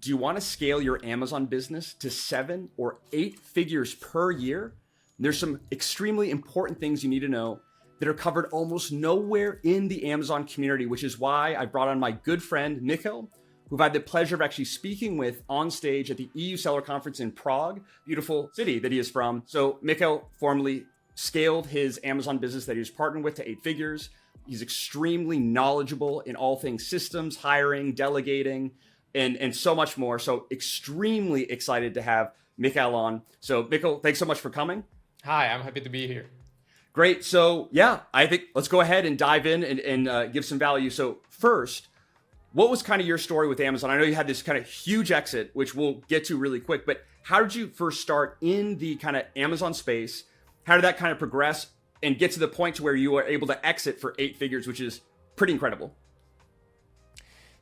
do you want to scale your Amazon business to 7 or 8 figures per year? There's some extremely important things you need to know that are covered almost nowhere in the Amazon community, which is why I brought on my good friend, Michal, who I've had the pleasure of actually speaking with on stage at the EU Seller Conference in Prague, beautiful city that he is from. So Michal formerly scaled his Amazon business that he was partnered with to 8 figures. He's extremely knowledgeable in all things systems, hiring, delegating, and so much more. So extremely excited to have Michal on. So Michal, thanks so much for coming. Hi, I'm happy to be here. Great. So yeah, I think let's go ahead and dive in and give some value. So first, what was kind of your story with Amazon? I know you had this kind of huge exit, which we'll get to really quick, but how did you first start in the kind of Amazon space? How did that kind of progress and get to the point to where you were able to exit for 8 figures, which is pretty incredible?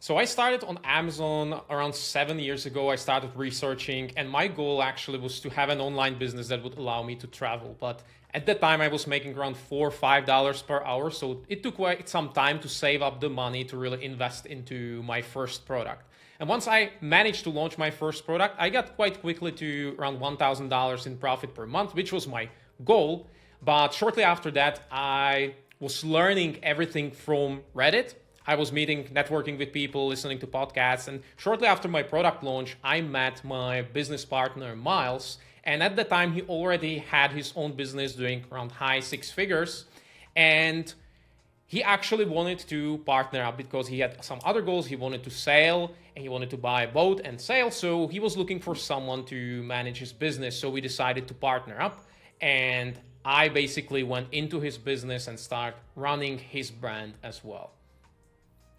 So I started on Amazon around 7 years ago. I started researching, and my goal actually was to have an online business that would allow me to travel. But at that time, I was making around $4 or $5 per hour. So it took quite some time to save up the money to really invest into my first product. And once I managed to launch my first product, I got quite quickly to around $1,000 in profit per month, which was my goal. But shortly after that, I was learning everything from Reddit. I was meeting, networking with people, listening to podcasts. And shortly after my product launch, I met my business partner, Myles. And at the time, he already had his own business doing around high 6 figures. And he actually wanted to partner up because he had some other goals. He wanted to sail and he wanted to buy a boat and sail. So he was looking for someone to manage his business. So we decided to partner up. And I basically went into his business and started running his brand as well.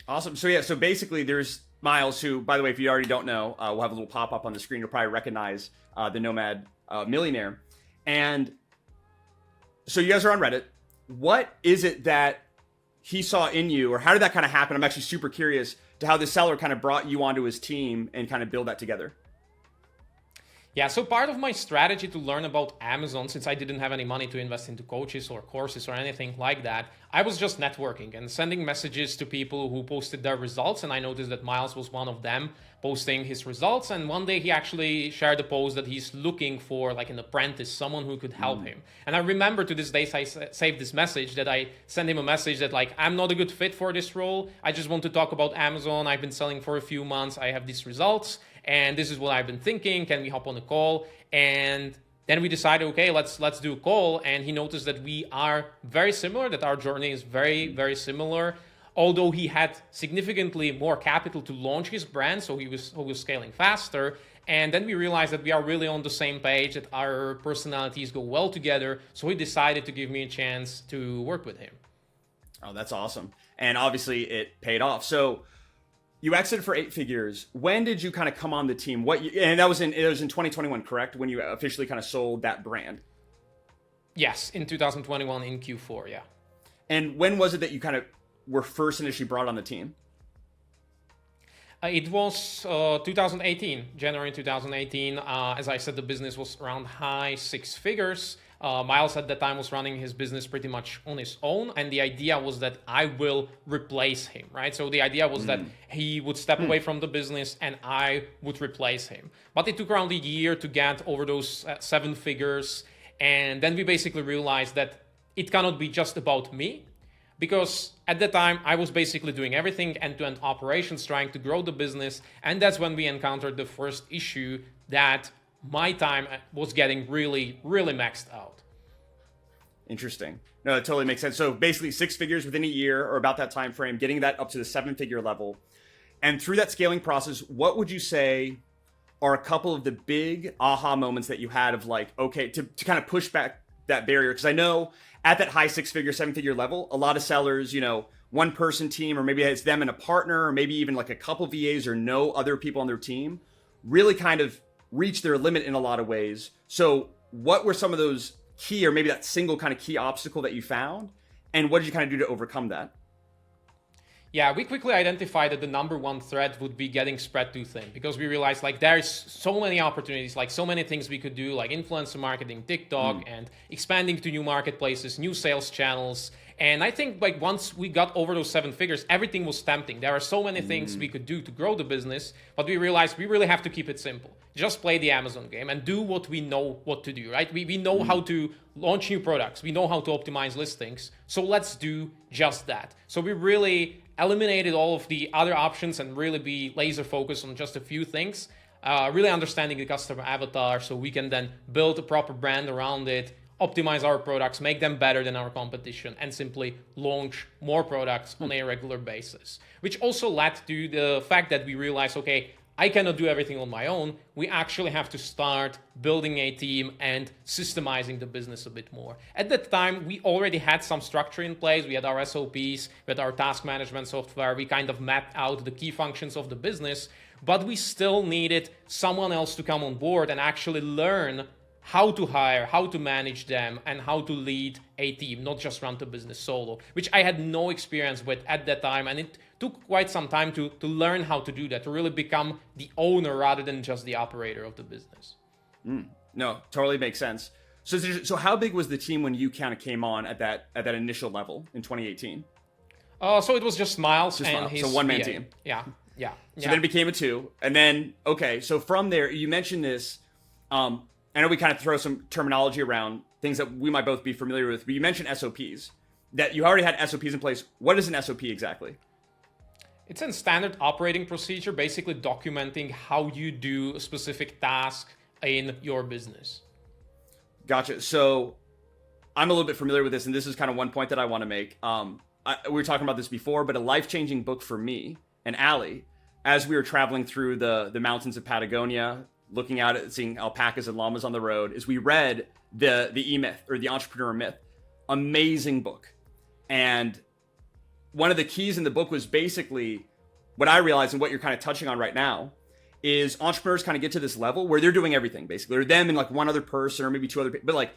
Awesome. So yeah, so basically there's Myles, who, by the way, if you already don't know, we'll have a little pop-up on the screen. You'll probably recognize the Nomad millionaire. And so you guys are on Reddit. What is it that he saw in you, or how did that kind of happen? I'm actually super curious to how the seller kind of brought you onto his team and kind of build that together. Yeah, so part of my strategy to learn about Amazon, since I didn't have any money to invest into coaches or courses or anything like that, I was just networking and sending messages to people who posted their results. And I noticed that Myles was one of them posting his results. And one day he actually shared a post that he's looking for like an apprentice, someone who could help him. And I remember to this day, I saved this message that I sent him a message that like, I'm not a good fit for this role. I just want to talk about Amazon. I've been selling for a few months. I have these results. And this is what I've been thinking. Can we hop on a call? And then we decided, okay, let's do a call. And he noticed that we are very similar, that our journey is very, very similar. Although he had significantly more capital to launch his brand, so he was scaling faster. And then we realized that we are really on the same page, that our personalities go well together. So he decided to give me a chance to work with him. Oh, that's awesome. And obviously it paid off. So you exited for 8 figures. When did you kind of come on the team? And it was in 2021, correct? When you officially kind of sold that brand? Yes, in 2021 in Q4, yeah. And when was it that you kind of were first initially brought on the team? It was 2018, January 2018. As I said, the business was around high 6 figures. Myles at that time was running his business pretty much on his own. And the idea was that I will replace him, right? So the idea was that he would step away from the business and I would replace him. But it took around a year to get over those 7 figures. And then we basically realized that it cannot be just about me. Because at that time, I was basically doing everything end-to-end operations, trying to grow the business. And that's when we encountered the first issue that my time was getting really, really maxed out. Interesting. No, that totally makes sense. So basically 6 figures within a year or about that time frame, getting that up to the 7-figure level. And through that scaling process, what would you say are a couple of the big aha moments that you had of like, okay, to kind of push back that barrier? Because I know at that high 6-figure, 7-figure level, a lot of sellers, one person team, or maybe it's them and a partner, or maybe even like a couple VAs or no other people on their team, really kind of reach their limit in a lot of ways. So what were some of those key, or maybe that single kind of key obstacle that you found? And what did you kind of do to overcome that? Yeah, we quickly identified that the number one threat would be getting spread too thin, because we realized like there's so many opportunities, like so many things we could do, like influencer marketing, TikTok, and expanding to new marketplaces, new sales channels. And I think like once we got over those 7 figures, everything was tempting. There are so many things we could do to grow the business, but we realized we really have to keep it simple. Just play the Amazon game and do what we know what to do, right? We know how to launch new products. We know how to optimize listings. So let's do just that. So we really eliminated all of the other options and really be laser focused on just a few things. Really understanding the customer avatar so we can then build a proper brand around it, optimize our products, make them better than our competition, and simply launch more products on a regular basis. Which also led to the fact that we realized, okay, I cannot do everything on my own. We actually have to start building a team and systemizing the business a bit more. At that time, we already had some structure in place. We had our SOPs, we had our task management software. We kind of mapped out the key functions of the business, but we still needed someone else to come on board and actually learn how to hire, how to manage them, and how to lead a team, not just run the business solo, which I had no experience with at that time. And it took quite some time to learn how to do that, to really become the owner rather than just the operator of the business. No, totally makes sense. So how big was the team when you kind of came on at that initial level in 2018? So it was just Myles and his so one-man VA. team. Yeah. So then it became a 2. And then, okay, so from there, you mentioned this. I know we kind of throw some terminology around things that we might both be familiar with, but you mentioned SOPs, that you already had SOPs in place. What is an SOP exactly? It's a standard operating procedure, basically documenting how you do a specific task in your business. Gotcha. So I'm a little bit familiar with this, and this is kind of one point that I want to make. We were talking about this before, but a life-changing book for me and Allie, as we were traveling through the mountains of Patagonia, looking out at seeing alpacas and llamas on the road, is we read the E-Myth, or the Entrepreneur Myth. Amazing book. And one of the keys in the book was basically what I realized, and what you're kind of touching on right now, is entrepreneurs kind of get to this level where they're doing everything, basically. Or them and like one other person or maybe 2 other people, but like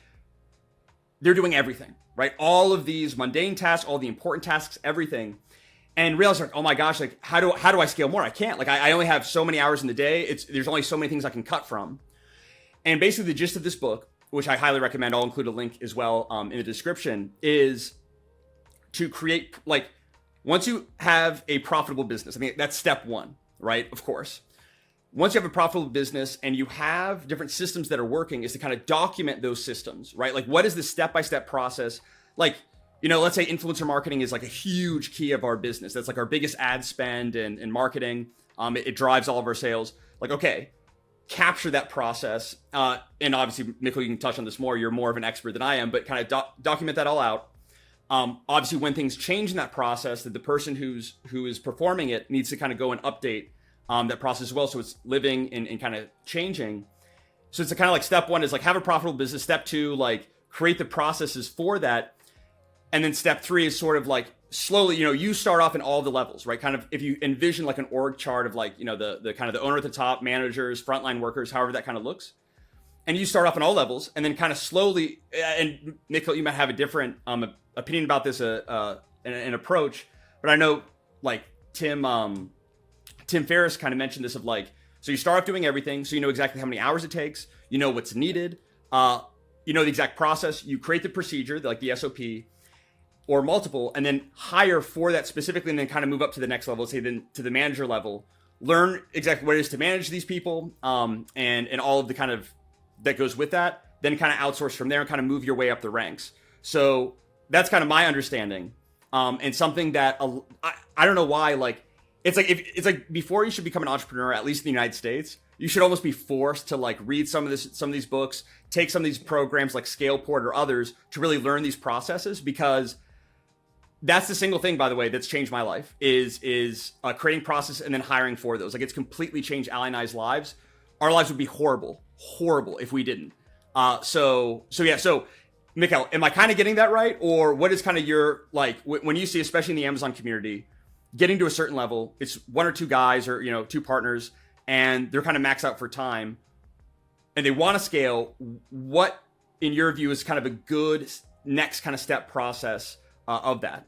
they're doing everything, right? All of these mundane tasks, all the important tasks, everything. And realize like, oh my gosh, like how do I scale more? I can't. Like I only have so many hours in the day. There's only so many things I can cut from. And basically the gist of this book, which I highly recommend, I'll include a link as well in the description, is to create, like, once you have a profitable business, I mean, that's step 1, right? Of course. Once you have a profitable business and you have different systems that are working, is to kind of document those systems, right? Like, what is the step-by-step process? Like, you know, let's say influencer marketing is like a huge key of our business. That's like our biggest ad spend and marketing. It drives all of our sales. Like, okay, capture that process. And obviously, Michal, you can touch on this more. You're more of an expert than I am, but kind of document that all out. Obviously, when things change in that process, that the person who is performing it needs to kind of go and update that process as well. So it's living and kind of changing. So it's kind of like step 1 is like have a profitable business. Step 2, like create the processes for that. And then step 3 is sort of like slowly, you know, you start off in all the levels, right? Kind of if you envision like an org chart of like, you know, the kind of the owner at the top, managers, frontline workers, however that kind of looks. And you start off in all levels and then kind of slowly, and Michal, you might have a different opinion about this, an approach, but I know like Tim Ferriss kind of mentioned this of like, so you start off doing everything. So you know exactly how many hours it takes, you know what's needed, you know the exact process, you create the procedure, like the SOP, or multiple, and then hire for that specifically, and then kind of move up to the next level, say then to the manager level, learn exactly what it is to manage these people, and all of the kind of that goes with that, then kind of outsource from there and kind of move your way up the ranks. So that's kind of my understanding, and something that I don't know why, like it's like before you should become an entrepreneur, at least in the United States, you should almost be forced to like read some of these books, take some of these programs like Scaleport or others to really learn these processes, because that's the single thing, by the way, that's changed my life is creating process and then hiring for those. Like it's completely changed Allie and I's lives. Our lives would be horrible if we didn't. So Michal, am I kind of getting that right? Or what is kind of your, like, when you see, especially in the Amazon community, getting to a certain level, it's 1 or 2 guys or, you know, 2 partners, and they're kind of maxed out for time and they want to scale. What, in your view, is kind of a good next kind of step process of that?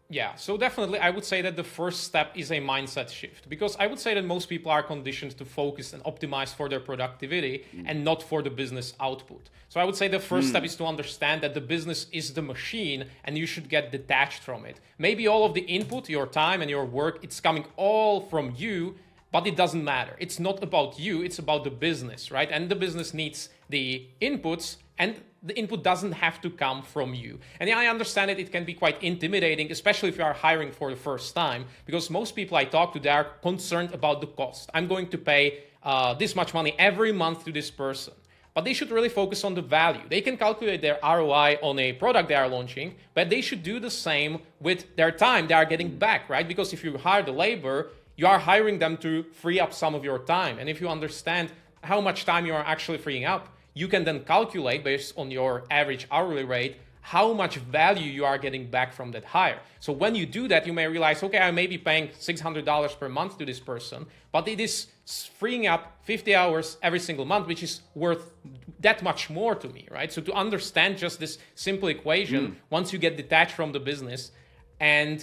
Yeah, so definitely I would say that the first step is a mindset shift, because I would say that most people are conditioned to focus and optimize for their productivity and not for the business output. So I would say the first step is to understand that the business is the machine and you should get detached from it. Maybe all of the input, your time and your work, it's coming all from you, but it doesn't matter. It's not about you, it's about the business, right? And the business needs the inputs, and the input doesn't have to come from you. And yeah, I understand it can be quite intimidating, especially if you are hiring for the first time, because most people I talk to, they are concerned about the cost. I'm going to pay this much money every month to this person. But they should really focus on the value. They can calculate their ROI on a product they are launching, but they should do the same with their time they are getting back, right? Because if you hire the labor, you are hiring them to free up some of your time. And if you understand how much time you are actually freeing up, you can then calculate based on your average hourly rate how much value you are getting back from that hire. So when you do that, you may realize, okay, I may be paying $600 per month to this person, but it is freeing up 50 hours every single month, which is worth that much more to me, right? So to understand just this simple equation, once you get detached from the business, and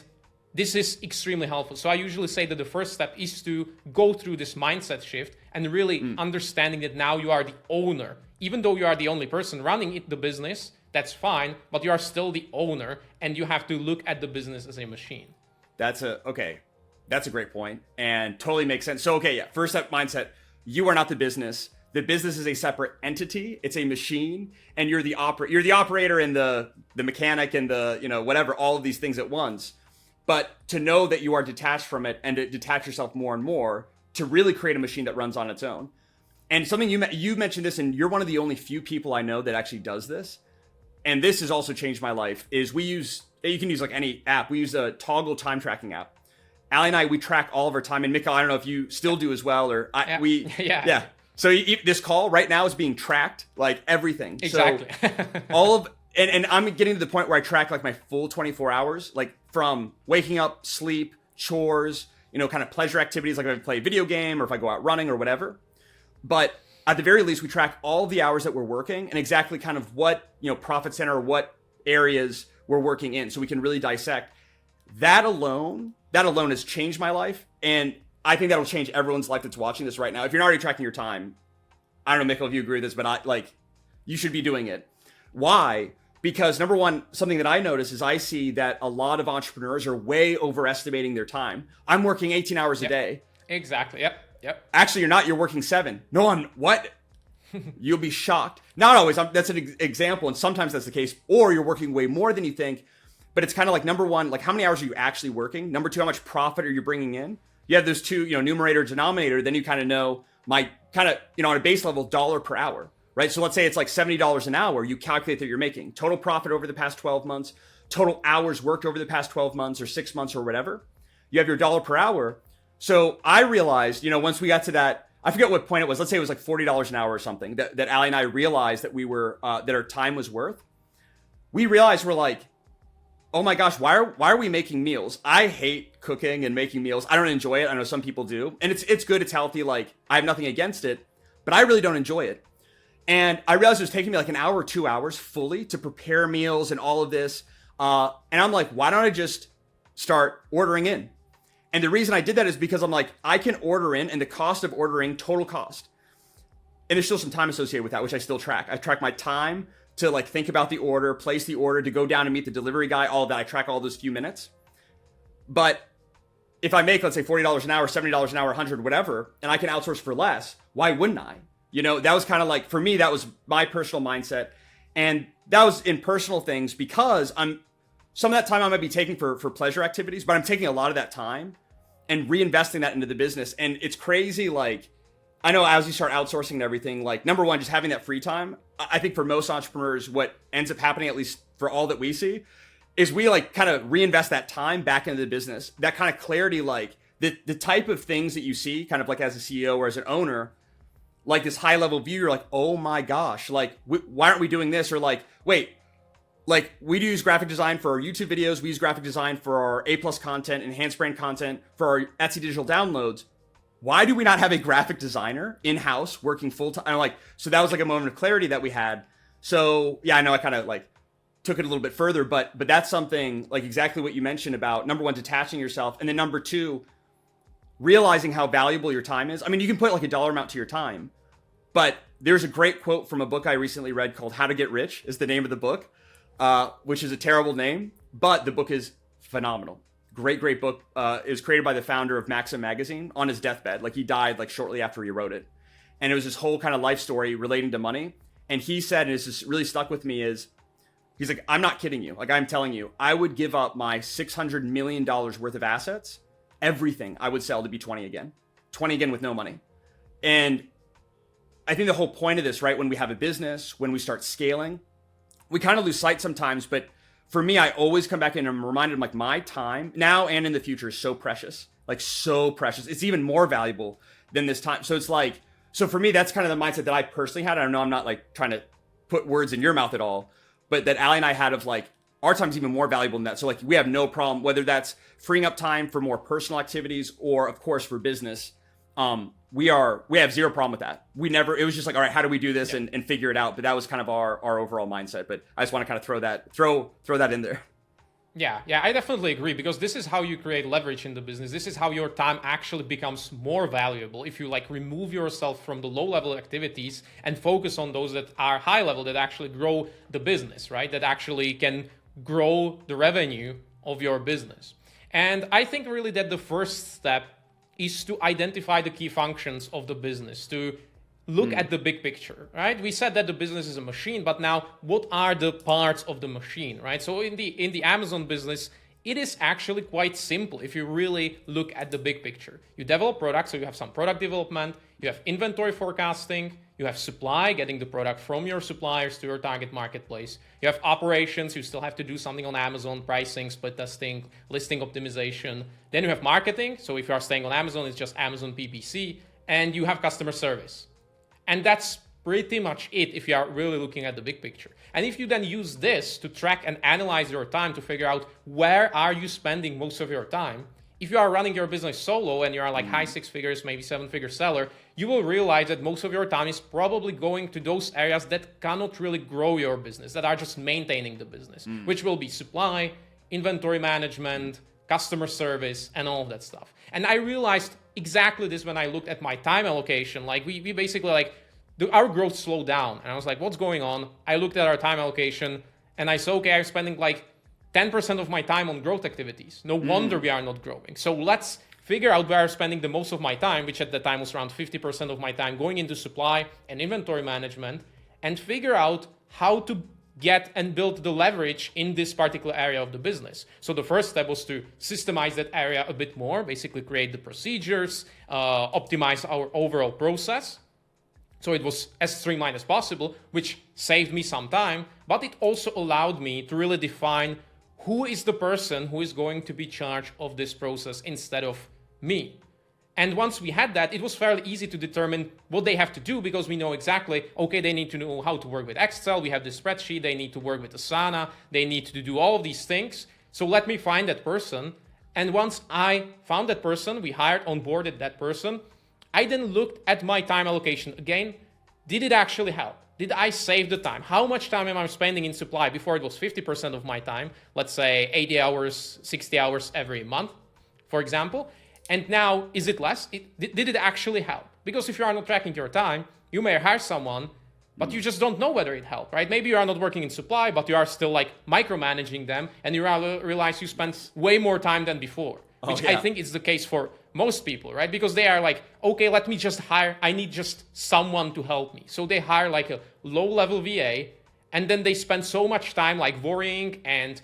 this is extremely helpful. So I usually say that the first step is to go through this mindset shift and really understanding that now you are the owner. Even though you are the only person running the business, that's fine, but you are still the owner and you have to look at the business as a machine. That's a great point and totally makes sense. So, okay, yeah, first step mindset, you are not the business. The business is a separate entity. It's a machine, and you're the operator and the mechanic and the, whatever, all of these things at once. But to know that you are detached from it and to detach yourself more and more to really create a machine that runs on its own. And something you mentioned this, and you're one of the only few people I know that actually does this. And this has also changed my life, is you can use like any app. We use a Toggle time tracking app. Ali and I, we track all of our time. And Michal, I don't know if you still do as well, or yeah. So this call right now is being tracked, like everything. Exactly. So and I'm getting to the point where I track like my full 24 hours, like from waking up, sleep, chores, kind of pleasure activities, like if I play a video game or if I go out running or whatever. But at the very least, we track all of the hours that we're working and exactly kind of what, profit center or what areas we're working in, so we can really dissect. That alone has changed my life. And I think that'll change everyone's life that's watching this right now. If you're not already tracking your time, I don't know, Michal, if you agree with this, but you should be doing it. Why? Because number one, something that I notice is I see that a lot of entrepreneurs are way overestimating their time. I'm working 18 hours a day. Exactly. Yep. Actually, you're not. You're working 7. No, I'm what? You'll be shocked. Not always. That's an example, and sometimes that's the case. Or you're working way more than you think. But it's kind of like, number one, like how many hours are you actually working? Number two, how much profit are you bringing in? You have those two, numerator, denominator. Then you kind of know on a base level, dollar per hour, right? So let's say it's like $70 an hour. You calculate that you're making total profit over the past 12 months, total hours worked over the past 12 months or 6 months or whatever. You have your dollar per hour. So I realized, once we got to that, I forget what point it was. Let's say it was like $40 an hour or something that Ali and I realized that we were, that our time was worth. We realized we're like, oh my gosh, why are we making meals? I hate cooking and making meals. I don't enjoy it. I know some people do. And it's good. It's healthy. Like, I have nothing against it, but I really don't enjoy it. And I realized it was taking me like an hour or 2 hours fully to prepare meals and all of this. And I'm like, why don't I just start ordering in? And the reason I did that is because I'm like, I can order in, and the cost of ordering, total cost. And there's still some time associated with that, which I still track. I track my time to like think about the order, place the order, to go down and meet the delivery guy, all of that. I track all those few minutes. But if I make, let's say $40 an hour, $70 an hour, 100, whatever, and I can outsource for less, why wouldn't I? That was kind of like, for me, that was my personal mindset. And that was in personal things, because some of that time I might be taking for pleasure activities, but I'm taking a lot of that time and reinvesting that into the business. And it's crazy. Like, I know as you start outsourcing and everything, like, number one, just having that free time. I think for most entrepreneurs, what ends up happening, at least for all that we see, is we like kind of reinvest that time back into the business. That kind of clarity, like the type of things that you see kind of like as a CEO or as an owner, like this high level view, you're like, oh my gosh, like, why aren't we doing this? Or like, wait, like, we do use graphic design for our YouTube videos. We use graphic design for our A+ content, enhanced brand content, for our Etsy digital downloads. Why do we not have a graphic designer in-house working full time? I'm like, so that was like a moment of clarity that we had. So yeah, I know I kind of like took it a little bit further, but that's something like exactly what you mentioned about number one, detaching yourself, and then number two, realizing how valuable your time is. I mean, you can put like a dollar amount to your time, but there's a great quote from a book I recently read called How to Get Rich is the name of the book, which is a terrible name, but the book is phenomenal. Great book. It was created by the founder of Maxim magazine on his deathbed. Like he died like shortly after he wrote it. And it was this whole kind of life story relating to money. And he said, and it's just really stuck with me, is he's like, I'm not kidding you. Like I'm telling you, I would give up my $600 million worth of assets, everything I would sell to be 20 again with no money. And I think the whole point of this, right, when we have a business, when we start scaling, we kind of lose sight sometimes. But for me, I always come back in and I'm reminded like my time now and in the future is so precious, like so precious. It's even more valuable than this time. So it's like, so for me, that's kind of the mindset that I personally had. I know I'm not like trying to put words in your mouth at all, but that Ali and I had of like, our time's even more valuable than that. So like we have no problem, whether that's freeing up time for more personal activities or of course for business. We have zero problem with that. It was just like, all right, how do we do this and figure it out? But that was kind of our overall mindset. But I just want to kind of throw that in there. Yeah, I definitely agree, because this is how you create leverage in the business. This is how your time actually becomes more valuable if you like remove yourself from the low level activities and focus on those that are high level, that actually grow the business, right? That actually can grow the revenue of your business. And I think really that the first step is to identify the key functions of the business, to look at the big picture, right? We said that the business is a machine, but now what are the parts of the machine, right? So in the Amazon business, it is actually quite simple if you really look at the big picture. You develop products, so you have some product development, you have inventory forecasting, you have supply, getting the product from your suppliers to your target marketplace. You have operations, you still have to do something on Amazon, pricing, split testing, listing optimization. Then you have marketing, so if you are staying on Amazon, it's just Amazon PPC, and you have customer service. And that's pretty much it if you are really looking at the big picture. And if you then use this to track and analyze your time to figure out where are you spending most of your time, if you are running your business solo and you are like high six figures, maybe 7-figure seller, you will realize that most of your time is probably going to those areas that cannot really grow your business, that are just maintaining the business, which will be supply, inventory management, customer service, and all of that stuff. And I realized exactly this when I looked at my time allocation. Like we basically like our growth slowed down, and I was like, what's going on? I looked at our time allocation and I said, okay, I'm spending like 10% of my time on growth activities. No wonder we are not growing. So let's figure out where I'm spending the most of my time, which at the time was around 50% of my time going into supply and inventory management, and figure out how to get and build the leverage in this particular area of the business. So the first step was to systemize that area a bit more, basically create the procedures, optimize our overall process. So it was as streamlined as possible, which saved me some time, but it also allowed me to really define who is the person who is going to be in charge of this process instead of me. And once we had that, it was fairly easy to determine what they have to do, because we know exactly, okay, they need to know how to work with Excel, we have this spreadsheet, they need to work with Asana, they need to do all of these things. So let me find that person. And once I found that person, we hired, onboarded that person, I then looked at my time allocation again. Did it actually help? Did I save the time? How much time am I spending in supply? Before it was 50% of my time, let's say 80 hours, 60 hours every month, for example. And now, is it less? Did it actually help? Because if you are not tracking your time, you may hire someone, but you just don't know whether it helped, right? Maybe you are not working in supply, but you are still like micromanaging them, and you realize you spent way more time than before, which I think is the case for most people, right? Because they are like, okay, let me just hire, I need just someone to help me. So they hire like a low-level VA, and then they spend so much time like worrying and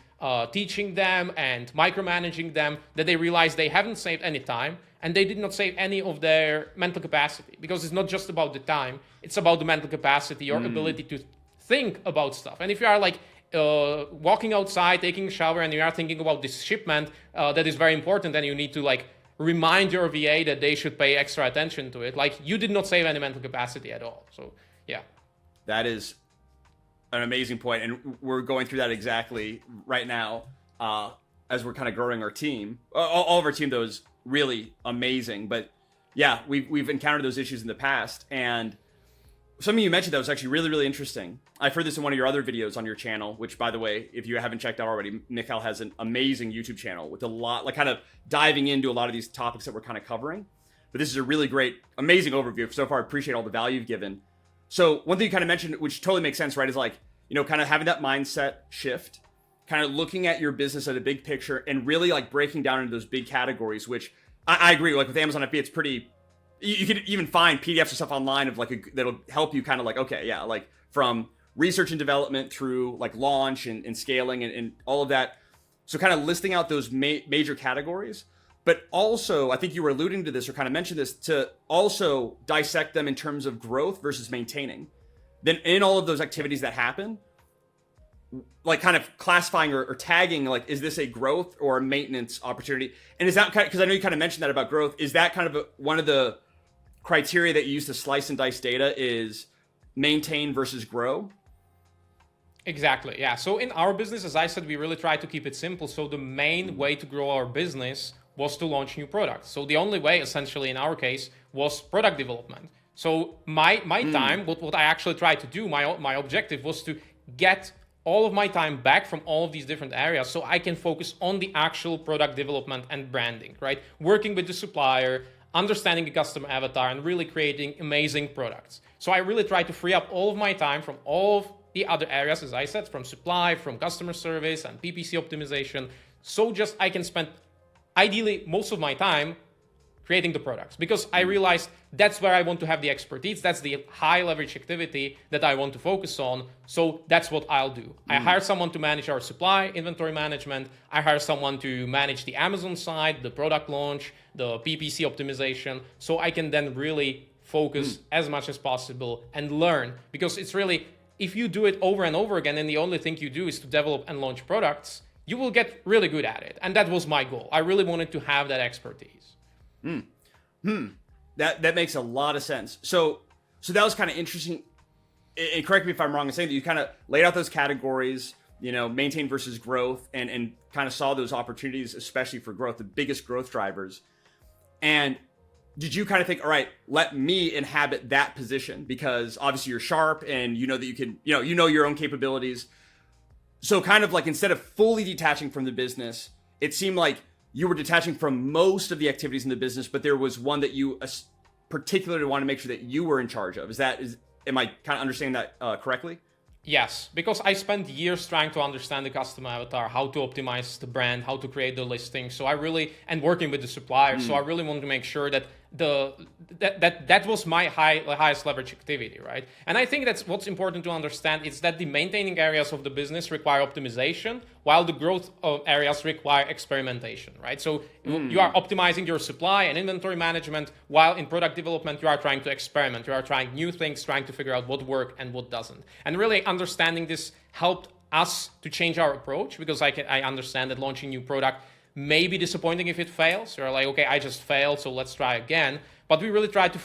teaching them and micromanaging them that they realize they haven't saved any time, and they did not save any of their mental capacity, because it's not just about the time, it's about the mental capacity, your ability to think about stuff. And if you are like walking outside, taking a shower, and you are thinking about this shipment that is very important, and you need to like remind your VA that they should pay extra attention to it, like you did not save any mental capacity at all. So yeah. That is an amazing point, and we're going through that exactly right now as we're kind of growing our team. All of our team, though, is really amazing, but yeah, we've encountered those issues in the past, and something you mentioned that was actually really, really interesting. I've heard this in one of your other videos on your channel, which, by the way, if you haven't checked out already, Michal has an amazing YouTube channel with a lot, like kind of diving into a lot of these topics that we're kind of covering. But this is a really great, amazing overview. So far, I appreciate all the value you've given. So one thing you kind of mentioned, which totally makes sense, right, is like, kind of having that mindset shift, kind of looking at your business at a big picture and really like breaking down into those big categories, which I agree, like with Amazon FBA, it's pretty, you could even find PDFs and stuff online of like, that'll help you kind of like, okay, yeah, like from research and development through like launch and scaling and all of that. So kind of listing out those major categories. But also, I think you were alluding to this or kind of mentioned this, to also dissect them in terms of growth versus maintaining. Then in all of those activities that happen, like kind of classifying or tagging, like, is this a growth or a maintenance opportunity? And is that kind of, because I know you kind of mentioned that about growth, is that kind of one of the criteria that you use to slice and dice data is maintain versus grow? Exactly, yeah. So in our business, as I said, we really try to keep it simple. So the main way to grow our business was to launch new products. So the only way, essentially, in our case, was product development. So my time, what I actually tried to do, my objective was to get all of my time back from all of these different areas so I can focus on the actual product development and branding, right? Working with the supplier, understanding the customer avatar, and really creating amazing products. So I really tried to free up all of my time from all of the other areas, as I said, from supply, from customer service and PPC optimization. So just I can spend ideally most of my time creating the products, because I realized that's where I want to have the expertise. That's the high leverage activity that I want to focus on. So that's what I'll do. I hire someone to manage our supply, inventory management. I hire someone to manage the Amazon side, the product launch, the PPC optimization. So I can then really focus as much as possible and learn, because it's really, if you do it over and over again and the only thing you do is to develop and launch products, you will get really good at it. And that was my goal. I really wanted to have that expertise. That makes a lot of sense. So that was kind of interesting. And correct me if I'm wrong in saying that you kind of laid out those categories, maintain versus growth, and kind of saw those opportunities, especially for growth, the biggest growth drivers. And did you kind of think, all right, let me inhabit that position, because obviously you're sharp and you know that you can, you know your own capabilities. So kind of like, instead of fully detaching from the business, it seemed like you were detaching from most of the activities in the business, but there was one that you particularly want to make sure that you were in charge of. Am I kind of understanding that correctly? Yes, because I spent years trying to understand the customer avatar, how to optimize the brand, how to create the listing. So and working with the suppliers. So I really wanted to make sure that that was my highest leverage activity, right? And I think that's what's important to understand, is that the maintaining areas of the business require optimization, while the growth areas require experimentation, right? So you are optimizing your supply and inventory management, while in product development you are trying to experiment, you are trying new things, trying to figure out what works and what doesn't. And really understanding this helped us to change our approach, because I understand that launching new product may be disappointing if it fails. You're like, okay, I just failed, so let's try again. But we really try to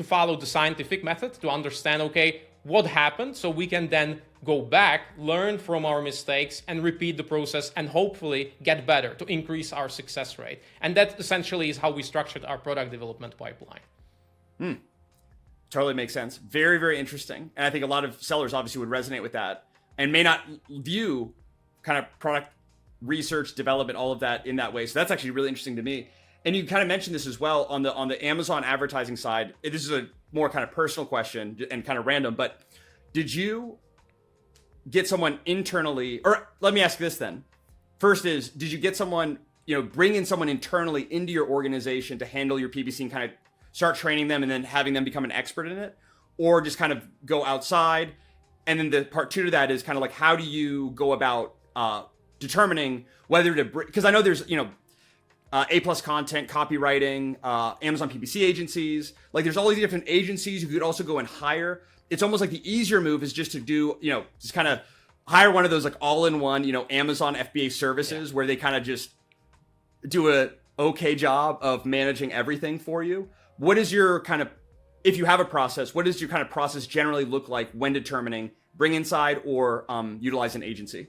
follow the scientific method to understand, okay, what happened, so we can then go back, learn from our mistakes, and repeat the process, and hopefully get better to increase our success rate. And that essentially is how we structured our product development pipeline. Totally makes sense. Very, very interesting. And I think a lot of sellers obviously would resonate with that and may not view kind of product research, development, all of that in that way. So that's actually really interesting to me. And you kind of mentioned this as well on the Amazon advertising side. This is a more kind of personal question and kind of random, but did you get someone internally, or let me ask this then. First is, did you get someone, bring in someone internally into your organization to handle your PPC and kind of start training them and then having them become an expert in it? Or just kind of go outside? And then the part two to that is kind of like, how do you go about determining whether to, because I know there's, A+ content, copywriting, Amazon PPC agencies. Like, there's all these different agencies you could also go and hire. It's almost like the easier move is just to do, just kind of hire one of those like all-in-one, Amazon FBA services where they kind of just do a okay job of managing everything for you. What is your kind of, if you have a process, what does your kind of process generally look like when determining bring inside or utilize an agency?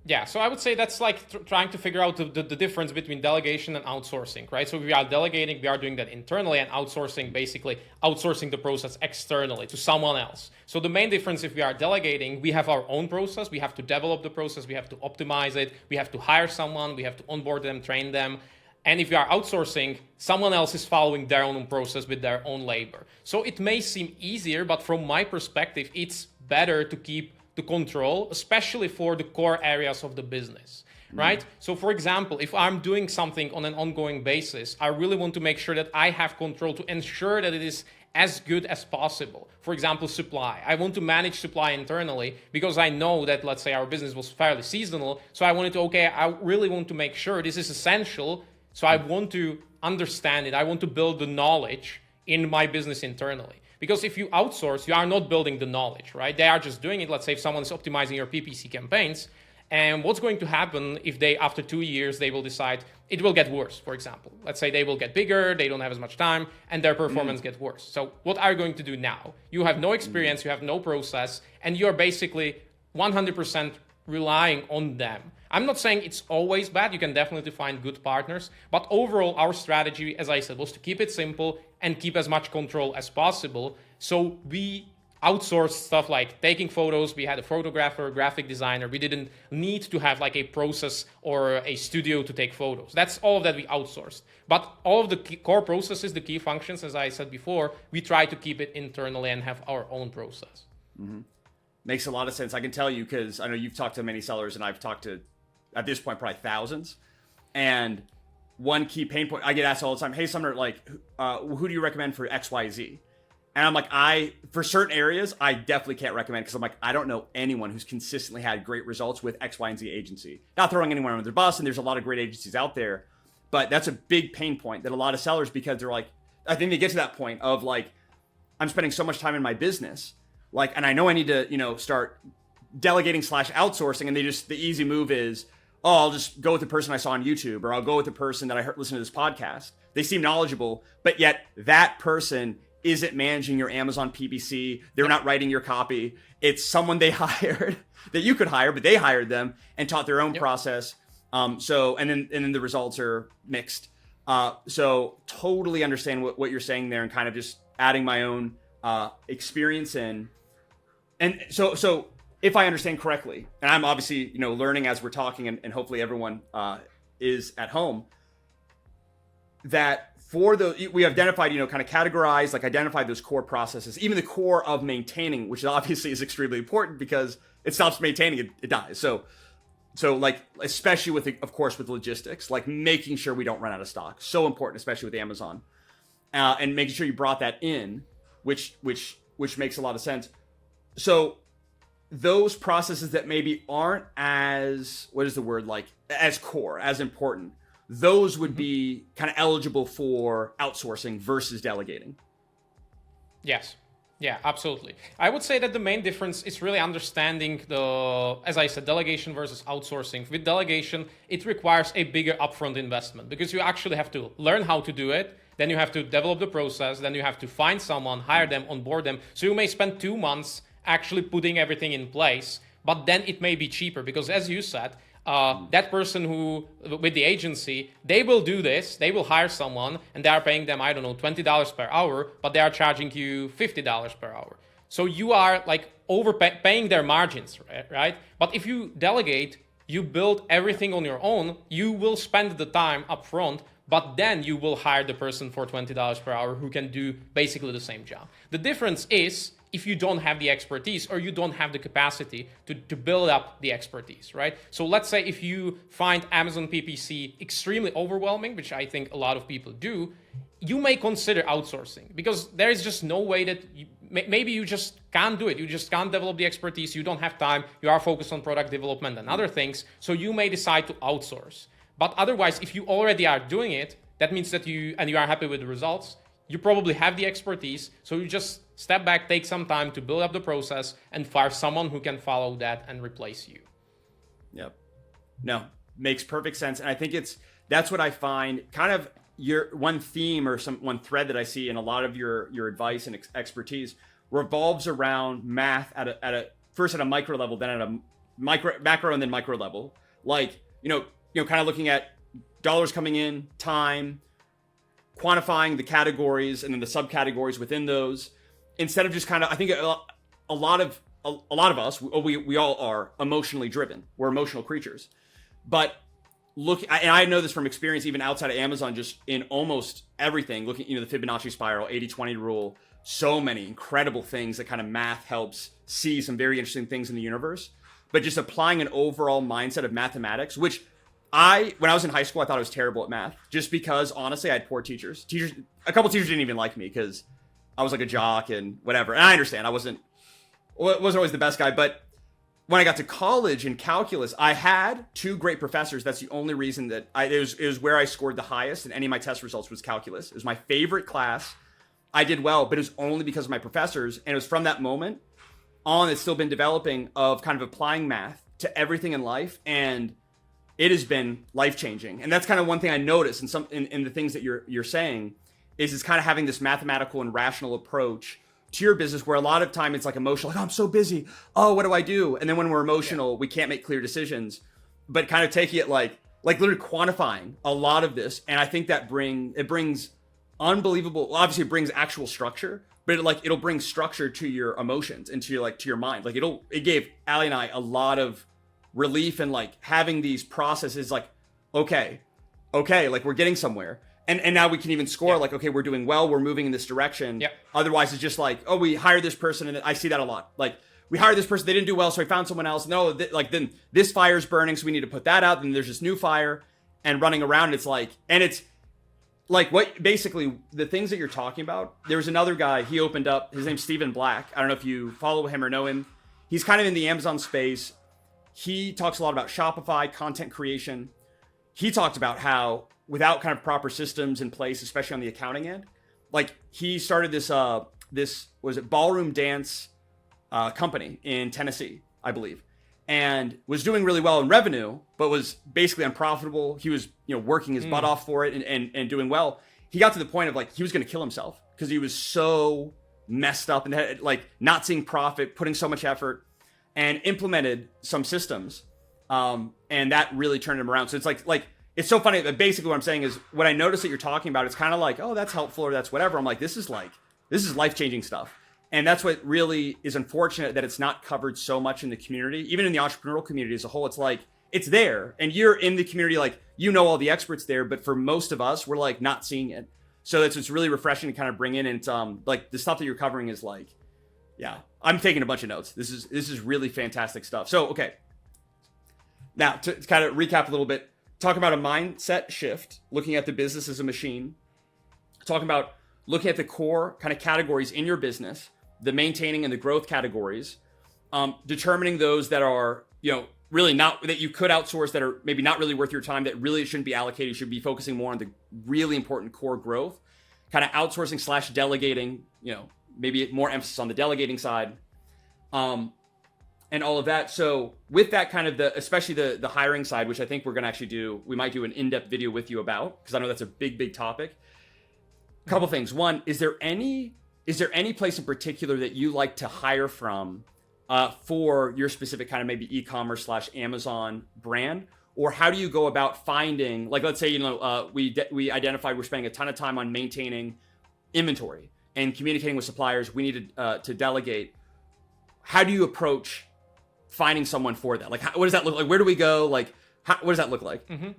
Yeah, so I would say that's like trying to figure out the difference between delegation and outsourcing, right? So if we are delegating, we are doing that internally, and outsourcing, basically outsourcing the process externally to someone else. So the main difference, if we are delegating, we have our own process, we have to develop the process, we have to optimize it, we have to hire someone, we have to onboard them, train them. And if you are outsourcing, someone else is following their own process with their own labor. So it may seem easier, but from my perspective, it's better to keep the control, especially for the core areas of the business, right? So for example, if I'm doing something on an ongoing basis, I really want to make sure that I have control to ensure that it is as good as possible. For example, supply. I want to manage supply internally because I know that, let's say, our business was fairly seasonal. So I wanted to, okay, I really want to make sure this is essential. So I want to understand it. I want to build the knowledge in my business internally. Because if you outsource, you are not building the knowledge, right? They are just doing it. Let's say if someone is optimizing your PPC campaigns, and what's going to happen if they, after 2 years, they will decide it will get worse, for example. Let's say they will get bigger, they don't have as much time, and their performance gets worse. So what are you going to do now? You have no experience, you have no process, and you're basically 100% relying on them. I'm not saying it's always bad. You can definitely find good partners. But overall, our strategy, as I said, was to keep it simple and keep as much control as possible. So we outsourced stuff like taking photos. We had a photographer, a graphic designer. We didn't need to have like a process or a studio to take photos. That's all that we outsourced. But all of the core processes, the key functions, as I said before, we try to keep it internally and have our own process. Mm-hmm. Makes a lot of sense. I can tell you because I know you've talked to many sellers and I've talked to, at this point, probably thousands. And one key pain point, I get asked all the time, hey, Sumner, like, who do you recommend for X, Y, Z? And I'm like, for certain areas, I definitely can't recommend because I'm like, I don't know anyone who's consistently had great results with X, Y, and Z agency. Not throwing anyone under the bus, and there's a lot of great agencies out there. But that's a big pain point that a lot of sellers, because they're like, I think they get to that point of like, I'm spending so much time in my business, like, and I know I need to, start delegating / outsourcing, and the easy move is, oh, I'll just go with the person I saw on YouTube, or I'll go with the person that I heard listen to this podcast. They seem knowledgeable, but yet that person isn't managing your Amazon PPC. They're not writing your copy. It's someone they hired that you could hire, but they hired them and taught their own process. And then the results are mixed. So totally understand what you're saying there, and kind of just adding my own experience in. And so if I understand correctly, and I'm obviously, learning as we're talking, and hopefully everyone is at home, that we identified, kind of categorized, like identified those core processes, even the core of maintaining, which obviously is extremely important because it stops maintaining, it dies. So like, especially of course, with logistics, like making sure we don't run out of stock. So important, especially with Amazon, and making sure you brought that in, which makes a lot of sense. So those processes that maybe aren't as, as core, as important, those would be kind of eligible for outsourcing versus delegating. Yes. Yeah, absolutely. I would say that the main difference is really understanding as I said, delegation versus outsourcing. With delegation, it requires a bigger upfront investment because you actually have to learn how to do it. Then you have to develop the process. Then you have to find someone, hire them, onboard them. So you may spend 2 months actually putting everything in place, but then it may be cheaper because, as you said, that person who, with the agency, they will do this, they will hire someone and they are paying them, I don't know, $20 per hour, but they are charging you $50 per hour. So you are like overpaying their margins, right? But if you delegate, you build everything on your own, you will spend the time up front, but then you will hire the person for $20 per hour who can do basically the same job. The difference is if you don't have the expertise or you don't have the capacity to build up the expertise, right? So let's say if you find Amazon PPC extremely overwhelming, which I think a lot of people do, you may consider outsourcing because there is just no way that maybe you just can't do it. You just can't develop the expertise. You don't have time. You are focused on product development and other things. So you may decide to outsource. But otherwise, if you already are doing it, that means that you are happy with the results. You probably have the expertise. So you just step back, take some time to build up the process and fire someone who can follow that and replace you. Yep. No, makes perfect sense. And I think that's what I find kind of your one theme or one thread that I see in a lot of your advice and expertise revolves around math first at a micro level, then at a macro and then micro level. Like, kind of looking at dollars coming in, time, quantifying the categories and then the subcategories within those, instead of just kind of, I think a lot of us, we all are emotionally driven. We're emotional creatures. But and I know this from experience, even outside of Amazon, just in almost everything, looking, the Fibonacci spiral, 80-20 rule, so many incredible things that kind of math helps see some very interesting things in the universe. But just applying an overall mindset of mathematics, which when I was in high school, I thought I was terrible at math, just because honestly, I had poor teachers. A couple teachers didn't even like me because I was like a jock and whatever. And I understand I wasn't always the best guy, but when I got to college in calculus, I had two great professors. That's the only reason that it was where I scored the highest in any of my test results was calculus. It was my favorite class. I did well, but it was only because of my professors. And it was from that moment on, it's still been developing of kind of applying math to everything in life. And it has been life-changing. And that's kind of one thing I noticed in the things that you're saying is it's kind of having this mathematical and rational approach to your business, where a lot of time it's like emotional, like, oh, I'm so busy. Oh, what do I do? And then when we're emotional, we can't make clear decisions, but kind of taking it like literally quantifying a lot of this. And I think that brings unbelievable, obviously it brings actual structure, but it'll bring structure to your emotions and to your mind. Like it gave Ali and I a lot of relief and like having these processes like, okay, like we're getting somewhere. And now we can even score like, okay, we're doing well. We're moving in this direction. Yep. Otherwise, it's just like, oh, we hired this person. And I see that a lot. Like we hired this person. They didn't do well. So I found someone else. No, then this fire's burning. So we need to put that out. Then there's this new fire and running around. It's like what basically the things that you're talking about. There was another guy. He opened up. His name's Stephen Black. I don't know if you follow him or know him. He's kind of in the Amazon space. He talks a lot about Shopify, content creation. He talked about how without kind of proper systems in place, especially on the accounting end, like he started this was it ballroom dance company in Tennessee, I believe, and was doing really well in revenue, but was basically unprofitable. He was working his butt off for it and doing well. He got to the point of like he was going to kill himself because he was so messed up and had, like not seeing profit, putting so much effort, and implemented some systems, and that really turned him around. So it's like. It's so funny that basically what I'm saying is what I notice that you're talking about, it's kind of like, oh, that's helpful or that's whatever. I'm like, this is life-changing stuff. And that's what really is unfortunate that it's not covered so much in the community, even in the entrepreneurial community as a whole. It's like, it's there and you're in the community, like, all the experts there, but for most of us, we're like not seeing it. So it's really refreshing to kind of bring in. And it's like the stuff that you're covering is like, yeah, I'm taking a bunch of notes. This is really fantastic stuff. So, okay. Now to kind of recap a little bit, talk about a mindset shift, looking at the business as a machine, talking about looking at the core kind of categories in your business, the maintaining and the growth categories, determining those that are, really not, that you could outsource, that are maybe not really worth your time, that really shouldn't be allocated. You should be focusing more on the really important core growth, kind of outsourcing / delegating, maybe more emphasis on the delegating side. And all of that. So with that kind of especially the hiring side, which I think we're going to actually we might do an in-depth video with you about, because I know that's a big topic. A couple things. One, is there any place in particular that you like to hire from for your specific kind of maybe e-commerce / Amazon brand? Or how do you go about finding, like, let's say, we identified we're spending a ton of time on maintaining inventory and communicating with suppliers. We needed to delegate. How do you approach finding someone for that? Like, what does that look like? Where do we go? Like, what does that look like? Mm-hmm.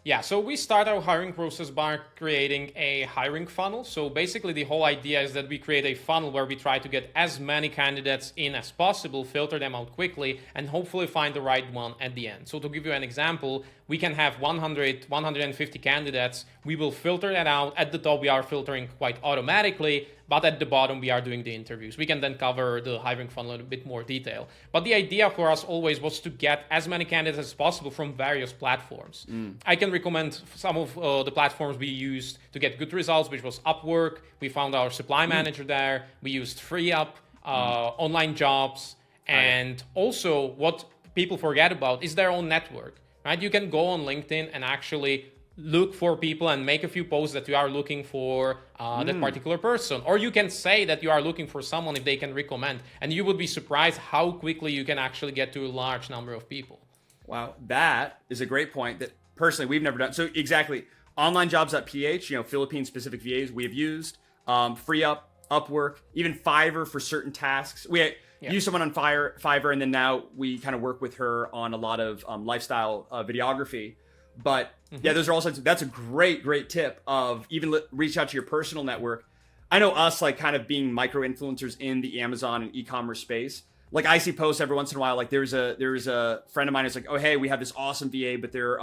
Yeah, so we start our hiring process by creating a hiring funnel. So basically the whole idea is that we create a funnel where we try to get as many candidates in as possible, filter them out quickly, and hopefully find the right one at the end. So to give you an example, we can have 100, 150 candidates. We will filter that out. At the top, we are filtering quite automatically, but at the bottom, we are doing the interviews. We can then cover the hiring funnel in a bit more detail. But the idea for us always was to get as many candidates as possible from various platforms. I can recommend some of the platforms we used to get good results, which was Upwork. We found our supply manager there. We used FreeUp, Online Jobs, and also what people forget about is their own network. Right? You can go on LinkedIn and actually look for people and make a few posts that you are looking for that particular person. Or you can say that you are looking for someone if they can recommend. And you would be surprised how quickly you can actually get to a large number of people. Wow, that is a great point that personally we've never done. So exactly, onlinejobs.ph, Philippine-specific VAs we have used, FreeUp, Upwork, even Fiverr for certain tasks. We use someone on Fiverr, and then now we kind of work with her on a lot of lifestyle videography. But yeah, those are all sorts of, that's a great tip of even reach out to your personal network. I know us like kind of being micro influencers in the Amazon and e-commerce space. Like I see posts every once in a while. Like there's a friend of mine who's like, oh hey, we have this awesome VA, but they're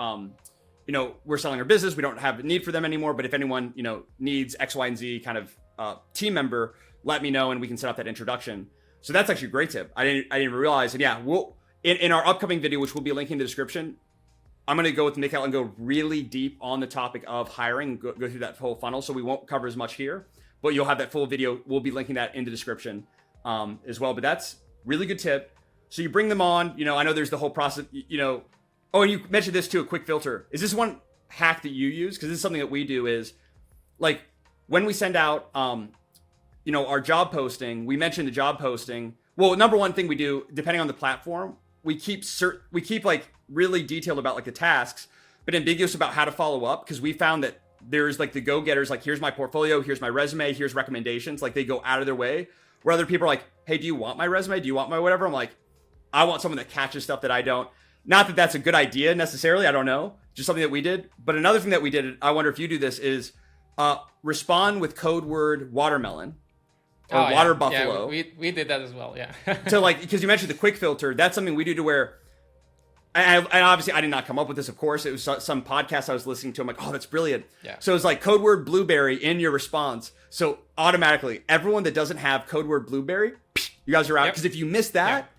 we're selling our business. We don't have a need for them anymore. But if anyone needs X, Y, and Z kind of team member, let me know and we can set up that introduction. So that's actually a great tip. I didn't even realize. And yeah, we'll in our upcoming video, which we'll be linking in the description, I'm going to go with Michal and go really deep on the topic of hiring, go through that whole funnel. So we won't cover as much here, but you'll have that full video. We'll be linking that in the description as well. But that's really good tip. So you bring them on, I know there's the whole process, oh, and you mentioned this too, a quick filter. Is this one hack that you use? Because this is something that we do is like when we send out, our job posting, we mentioned the job posting. Well, number one thing we do, depending on the platform, we keep like really detailed about like the tasks, but ambiguous about how to follow up. Cause we found that there's like the go-getters, like here's my portfolio, here's my resume, here's recommendations. Like they go out of their way where other people are like, hey, do you want my resume? Do you want my whatever? I'm like, I want someone that catches stuff that I don't. Not that that's a good idea necessarily. I don't know. Just something that we did. But another thing that we did, I wonder if you do this, is respond with code word watermelon or water buffalo. Yeah, we did that as well. Yeah. So like, because you mentioned the quick filter, that's something we do to where, and obviously I did not come up with this, of course. It was some podcast I was listening to. I'm like, oh, that's brilliant. Yeah. So it's like code word blueberry in your response. So automatically, everyone that doesn't have code word blueberry, you guys are out. Because if you miss that,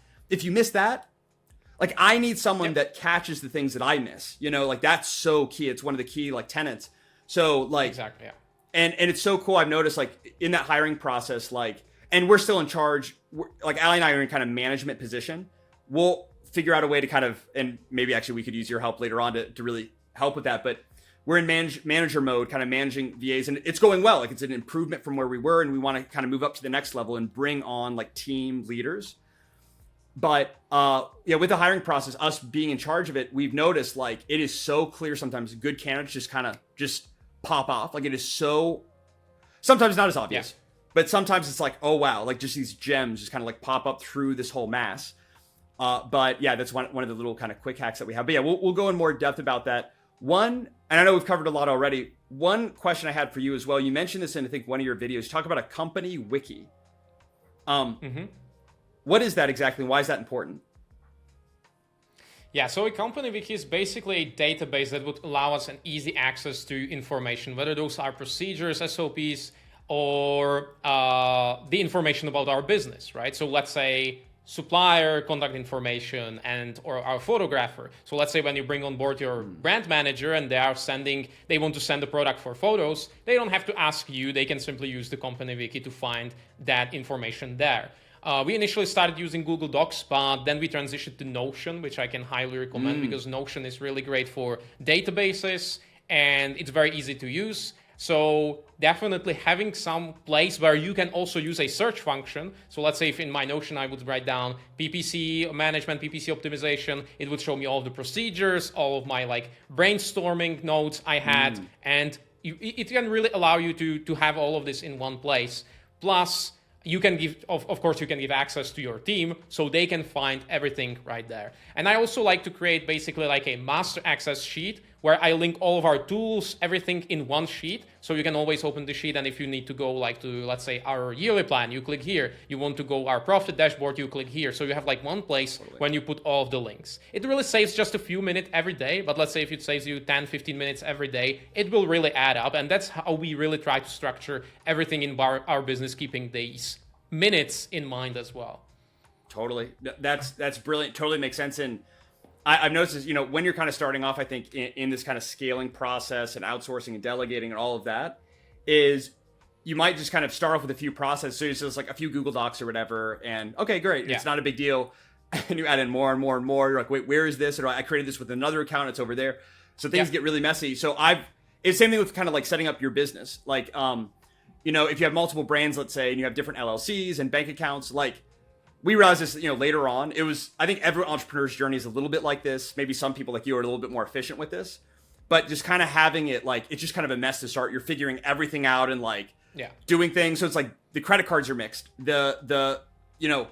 like I need someone that catches the things that I miss. Like that's so key. It's one of the key like tenets. So like exactly, yeah. And it's so cool. I've noticed like in that hiring process, like, and we're still in charge. Like Ali and I are in kind of management position. We'll figure out a way to kind of, and maybe actually we could use your help later on to really help with that. But we're in manager mode, kind of managing VAs, and it's going well. Like it's an improvement from where we were, and we want to kind of move up to the next level and bring on like team leaders. But with the hiring process, us being in charge of it, we've noticed like it is so clear sometimes good candidates just pop off. Like it is so, sometimes not as obvious, but sometimes it's like, oh wow, like just these gems just kind of like pop up through this whole mass. But yeah, that's one of the little kind of quick hacks that we have. But yeah, we'll go in more depth about that. One, and I know we've covered a lot already. One question I had for you as well. You mentioned this in, I think, one of your videos. Talk about a company wiki. What is that exactly? Why is that important? Yeah, so a company wiki is basically a database that would allow us an easy access to information, whether those are procedures, SOPs, or the information about our business, right? So let's say supplier contact information or our photographer. So let's say when you bring on board your brand manager and they want to send a product for photos, they don't have to ask you, they can simply use the company wiki to find that information there. We initially started using Google Docs, but then we transitioned to Notion, which I can highly recommend because Notion is really great for databases and it's very easy to use. So definitely having some place where you can also use a search function. So let's say if in my Notion I would write down PPC management, PPC optimization, it would show me all the procedures, all of my like brainstorming notes I had, and it can really allow you to have all of this in one place. Plus, you can give, of course, you can give access to your team so they can find everything right there. And I also like to create basically like a master access sheet where I link all of our tools, everything in one sheet. So you can always open the sheet. And if you need to go like to, let's say, our yearly plan, you click here. You want to go our profit dashboard, you click here. So you have like one place when you put all of the links. It really saves just a few minutes every day. But let's say if it saves you 10, 15 minutes every day, it will really add up. And that's how we really try to structure everything in our business, keeping these minutes in mind as well. Totally. That's brilliant. Totally makes sense. And I've noticed, when you're kind of starting off, I think in this kind of scaling process and outsourcing and delegating and all of that, is you might just kind of start off with a few processes. So it's just like a few Google Docs or whatever. And okay, great. Yeah. It's not a big deal. And you add in more and more and more. You're like, wait, where is this? Or I created this with another account. It's over there. So things get really messy. So it's the same thing with kind of like setting up your business. Like, you know, if you have multiple brands, let's say, and you have different LLCs and bank accounts, like we realized this, you know, later on, I think every entrepreneur's journey is a little bit like this. Maybe some people like you are a little bit more efficient with this, but just kind of having it like, it's just kind of a mess to start. You're figuring everything out and like doing things. So it's like the credit cards are mixed. You know,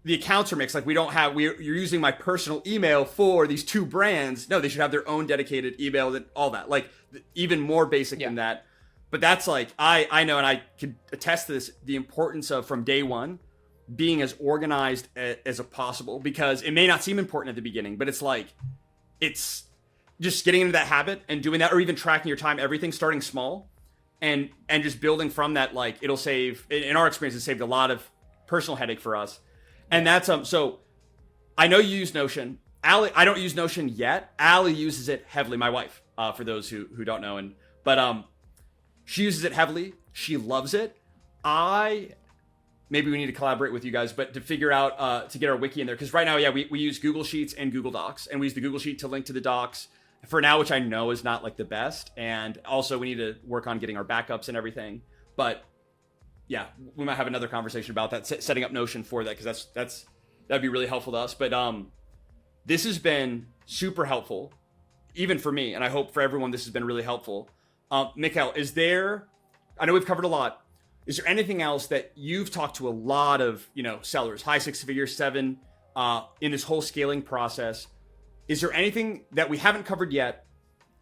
the accounts are mixed. Like you're using my personal email for these two brands. No, they should have their own dedicated email and all that. Like even more basic than that. But that's like, I know, and I can attest to this, the importance of from day one, being as organized as possible, because it may not seem important at the beginning, but it's like, it's just getting into that habit and doing that, or even tracking your time, everything starting small and just building from that. Like it'll save, in our experience, it saved a lot of personal headache for us. And that's, so I know you use Notion. I don't use Notion yet. Allie uses it heavily, my wife, for those who don't know. But she uses it heavily. She loves it. Maybe we need to collaborate with you guys, but to figure out, to get our wiki in there. Because right now, we use Google Sheets and Google Docs. And we use the Google Sheet to link to the docs for now, which I know is not like the best. And also we need to work on getting our backups and everything. But yeah, we might have another conversation about that, setting up Notion for that, because that'd be really helpful to us. But this has been super helpful, even for me, and I hope for everyone this has been really helpful. Michal, I know we've covered a lot. Is there anything else that you've talked to a lot of, you know, sellers, high six figures, 7, in this whole scaling process? Is there anything that we haven't covered yet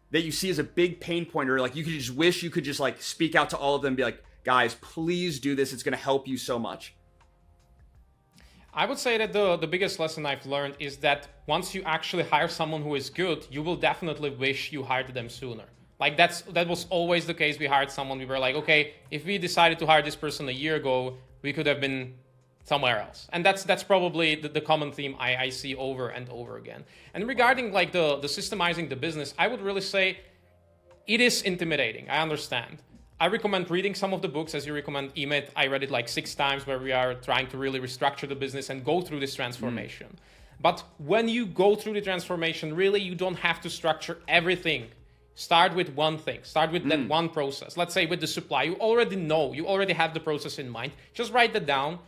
that you see as a big pain point, or like you could just wish you could just like speak out to all of them and be like, guys, please do this. It's going to help you so much. I would say that the biggest lesson I've learned is that once you actually hire someone who is good, you will definitely wish you hired them sooner. Like that was always the case. We hired someone, we were like, okay, if we decided to hire this person a year ago, we could have been somewhere else. And that's probably the common theme I see over and over again. And regarding like the systemizing the business, I would really say it is intimidating. I understand. I recommend reading some of the books, as you recommend EMIT. I read it like 6 times, where we are trying to really restructure the business and go through this transformation. But when you go through the transformation, really, you don't have to structure everything. Start with one thing. Start with that one process. Let's say with the supply, you already have the process in mind. Just write that down.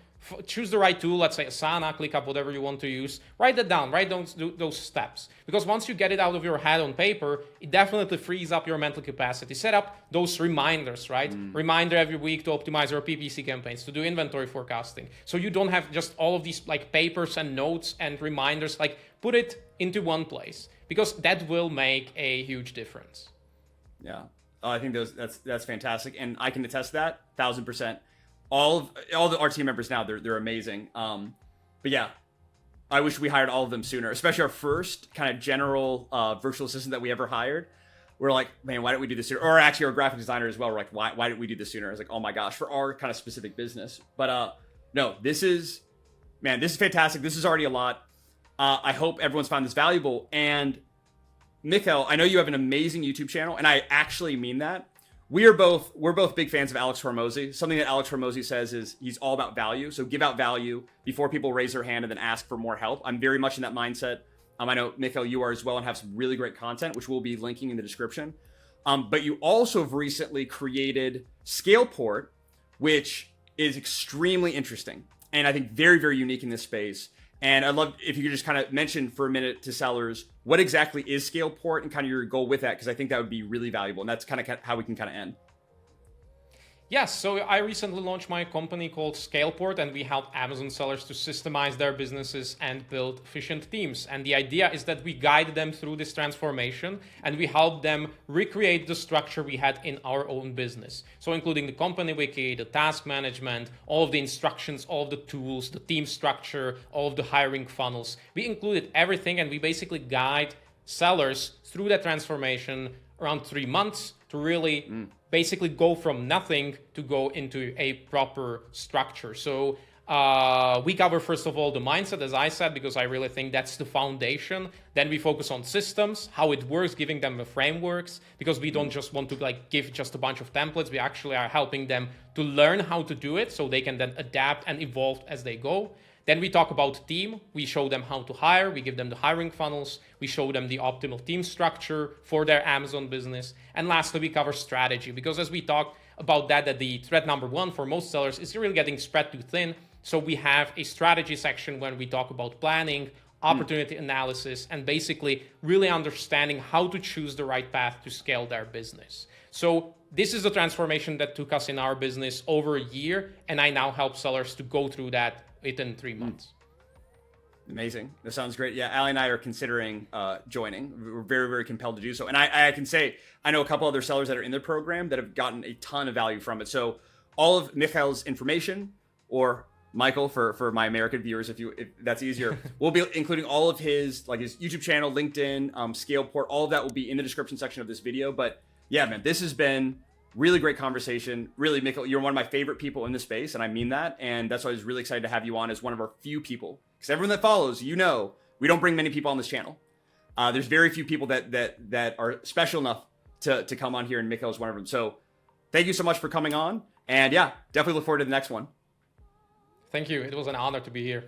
Choose the right tool, let's say Asana, ClickUp, whatever you want to use. Write that down, write those steps. Because once you get it out of your head on paper, it definitely frees up your mental capacity. Set up those reminders, right? Reminder every week to optimize your PPC campaigns, to do inventory forecasting. So you don't have just all of these like papers and notes and reminders, like put it into one place, because that will make a huge difference. Yeah, I think that's fantastic. And I can attest to that 1,000%. All our team members now, they're amazing. But yeah, I wish we hired all of them sooner, especially our first kind of general virtual assistant that we ever hired. We're like, man, why didn't we do this sooner? Or actually our graphic designer as well. We're like, why didn't we do this sooner? I was like, oh my gosh, for our kind of specific business. But no, this is fantastic. This is already a lot. I hope everyone's found this valuable. And Michal, I know you have an amazing YouTube channel, and I actually mean that. We're both big fans of Alex Hormozi. Something that Alex Hormozi says is he's all about value. So give out value before people raise their hand and then ask for more help. I'm very much in that mindset. I know, Michal, you are as well, and have some really great content, which we'll be linking in the description. But you also have recently created Scaleport, which is extremely interesting and I think very, very unique in this space. And I'd love if you could just kind of mention for a minute to sellers, what exactly is Scaleport and kind of your goal with that, because I think that would be really valuable. And that's kind of how we can kind of end. Yes, so I recently launched my company called Scaleport, and we help Amazon sellers to systemize their businesses and build efficient teams. And the idea is that we guide them through this transformation, and we help them recreate the structure we had in our own business. So including the company wiki, the task management, all of the instructions, all of the tools, the team structure, all of the hiring funnels. We included everything, and we basically guide sellers through that transformation around 3 months to really basically go from nothing to go into a proper structure. So We cover, first of all, the mindset, as I said, because I really think that's the foundation. Then we focus on systems, how it works, giving them the frameworks, because we don't just want to like give just a bunch of templates. We actually are helping them to learn how to do it so they can then adapt and evolve as they go. Then we talk about team. We show them how to hire. We give them the hiring funnels. We show them the optimal team structure for their Amazon business. And lastly, we cover strategy, because as we talked about that the threat number one for most sellers is really getting spread too thin. So we have a strategy section when we talk about planning, opportunity analysis, and basically really understanding how to choose the right path to scale their business. So this is the transformation that took us in our business over a year, and I now help sellers to go through that within 3 months. Amazing. That sounds great. Yeah, Ali and I are considering joining. We're very, very compelled to do so. And I can say, I know a couple other sellers that are in the program that have gotten a ton of value from it. So all of Michal's information, or Michael for my American viewers, if that's easier, we'll be including all of his YouTube channel, LinkedIn, Scaleport, all of that will be in the description section of this video. But yeah, man, this has been really great conversation. Really, Michal, you're one of my favorite people in the space, and I mean that. And that's why I was really excited to have you on as one of our few people. Because everyone that follows, we don't bring many people on this channel. There's very few people that are special enough to come on here, and Michal is one of them. So thank you so much for coming on. And yeah, definitely look forward to the next one. Thank you. It was an honor to be here.